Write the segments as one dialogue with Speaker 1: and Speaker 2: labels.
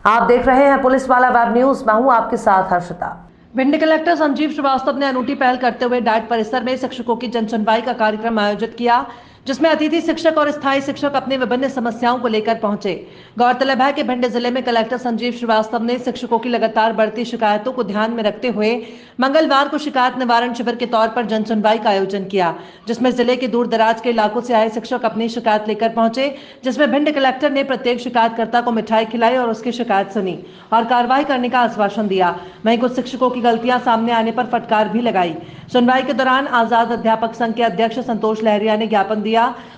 Speaker 1: आप देख रहे हैं पुलिस वाला वेब न्यूज। मैं हूं आपके साथ हर्षिता। भिंड कलेक्टर संजीव श्रीवास्तव ने अनूठी पहल करते हुए डाइट परिसर में शिक्षकों की जनसुनवाई का कार्यक्रम आयोजित किया, जिसमें अतिथि शिक्षक और स्थायी शिक्षक अपनी विभिन्न समस्याओं को लेकर पहुंचे। गौरतलब है कि भिंड जिले में कलेक्टर संजीव श्रीवास्तव ने शिक्षकों की लगातार बढ़ती शिकायतों को ध्यान में रखते हुए मंगलवार को शिकायत निवारण शिविर के तौर पर जनसुनवाई का आयोजन किया, जिसमें जिले के दूर दराज के इलाकों से आए शिक्षक अपनी शिकायत लेकर पहुंचे। जिसमें भिंड कलेक्टर ने प्रत्येक शिकायतकर्ता को मिठाई खिलाई और उसकी शिकायत सुनी और कार्रवाई करने का आश्वासन दिया। वहीं कुछ शिक्षकों की गलतियां सामने आने पर फटकार भी लगाई। सुनवाई के दौरान आजाद अध्यापक संघ के अध्यक्ष संतोष लहरिया ने ज्ञापन दिया।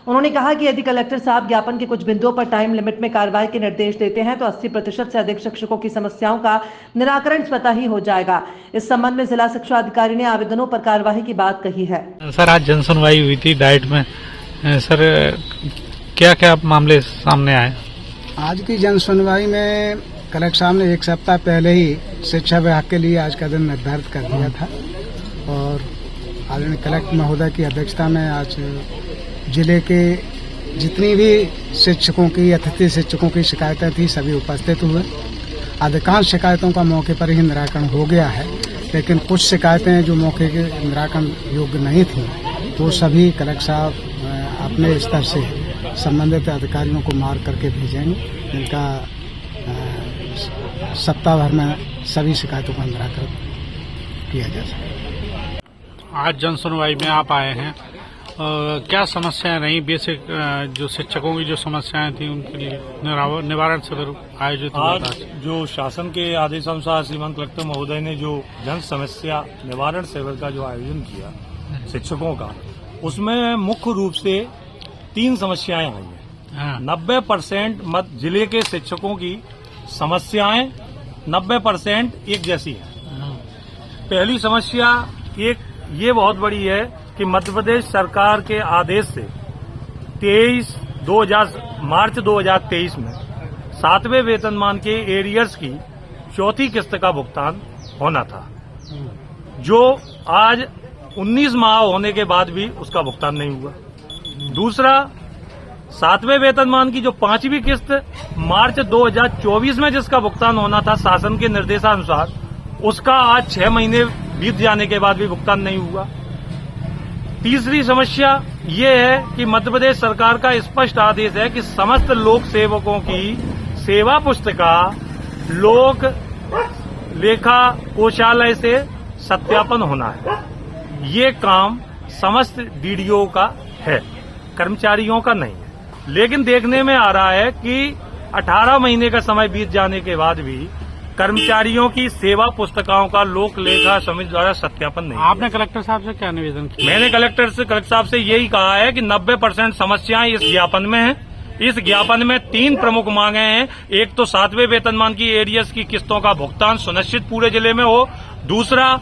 Speaker 1: उन्होंने कहा कि यदि कलेक्टर साहब ज्ञापन के कुछ बिंदुओं पर टाइम लिमिट में कार्रवाई के निर्देश देते हैं तो 80% से अधिक शिक्षकों की समस्याओं का निराकरण स्वतः ही हो जाएगा। इस संबंध में जिला शिक्षा अधिकारी ने आवेदनों पर कार्रवाई की बात कही है।
Speaker 2: सर, आज जनसुनवाई हुई थी डाइट में। सर, क्या क्या मामले सामने आए? आज
Speaker 3: की जनसुनवाई में कलेक्टर साहब ने 1 सप्ताह पहले ही शिक्षा विभाग के लिए आज का दिन निर्धारित कर दिया था और आदरणीय कलेक्टर महोदय की अध्यक्षता में आज जिले के जितनी भी शिक्षकों की अतिथि शिक्षकों की शिकायतें थी सभी उपस्थित हुए। अधिकांश शिकायतों का मौके पर ही निराकरण हो गया है, लेकिन कुछ शिकायतें जो मौके के निराकरण योग्य नहीं थी वो सभी कलेक्टर साहब अपने स्तर से संबंधित अधिकारियों को मार्क करके भेजेंगे, जिनका सप्ताह भर में सभी शिकायतों का निराकरण किया जा सके।
Speaker 2: आज जनसुनवाई में आप आए हैं, क्या समस्याएं रही? बेसिक जो शिक्षकों की जो समस्याएं थी उनके लिए निवारण शिविर आयोजित हुआ था।
Speaker 4: आज जो शासन के आदेशानुसार श्रीमान कलेक्टर महोदय ने जो जन समस्या निवारण शिविर का जो आयोजन किया शिक्षकों का, उसमें मुख्य रूप से 3 समस्याएं आई हैं। 90% जिले के शिक्षकों की समस्याएं 90% एक जैसी है। पहली समस्या एक ये बहुत बड़ी है कि मध्य प्रदेश सरकार के आदेश से मार्च 2023 में 7वें वेतनमान के एरियर्स की 4थी किस्त का भुगतान होना था, जो आज 19 माह होने के बाद भी उसका भुगतान नहीं हुआ। दूसरा, 7वें वेतनमान की जो 5वीं किस्त मार्च 2024 में जिसका भुगतान होना था शासन के निर्देशानुसार, उसका आज 6 महीने बीत जाने के बाद भी भुगतान नहीं हुआ। तीसरी समस्या ये है कि मध्य प्रदेश सरकार का स्पष्ट आदेश है कि समस्त लोक सेवकों की सेवा पुस्तिका लोक लेखा कोषालय से सत्यापन होना है। ये काम समस्त डीडीओ का है, कर्मचारियों का नहीं है। लेकिन देखने में आ रहा है कि 18 महीने का समय बीत जाने के बाद भी कर्मचारियों की सेवा पुस्तिकाओं का लोक लेखा समिति द्वारा सत्यापन नहीं।
Speaker 2: आपने कलेक्टर साहब से क्या निवेदन किया?
Speaker 4: मैंने कलेक्टर साहब से यही कहा है कि 90% समस्याएं इस ज्ञापन में हैं। इस ज्ञापन में 3 प्रमुख मांगे हैं। एक तो 7वें वेतनमान की एरियर्स की किस्तों का भुगतान सुनिश्चित पूरे जिले में हो। दूसरा,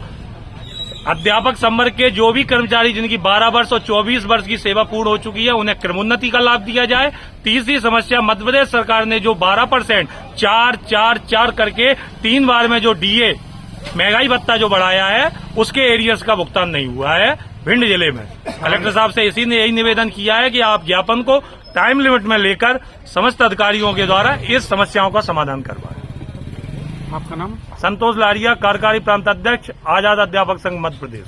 Speaker 4: अध्यापक संवर्ग के जो भी कर्मचारी जिनकी 12 वर्ष और 24 वर्ष की सेवा पूर्ण हो चुकी है उन्हें क्रमोन्नति का लाभ दिया जाए। तीसरी समस्या, मध्य प्रदेश सरकार ने जो 12% 4-4-4 करके 3 बार में जो डीए महंगाई भत्ता जो बढ़ाया है उसके एरियर्स का भुगतान नहीं हुआ है भिंड जिले में। कलेक्टर साहब से इसी ने यही निवेदन किया है कि आप ज्ञापन को टाइम लिमिट में लेकर समस्त अधिकारियों के द्वारा इस समस्याओं का समाधान करवाएं।
Speaker 2: आपका नाम?
Speaker 4: संतोष लहरिया, कार्यकारी प्रांत अध्यक्ष, आजाद अध्यापक संघ मध्य प्रदेश।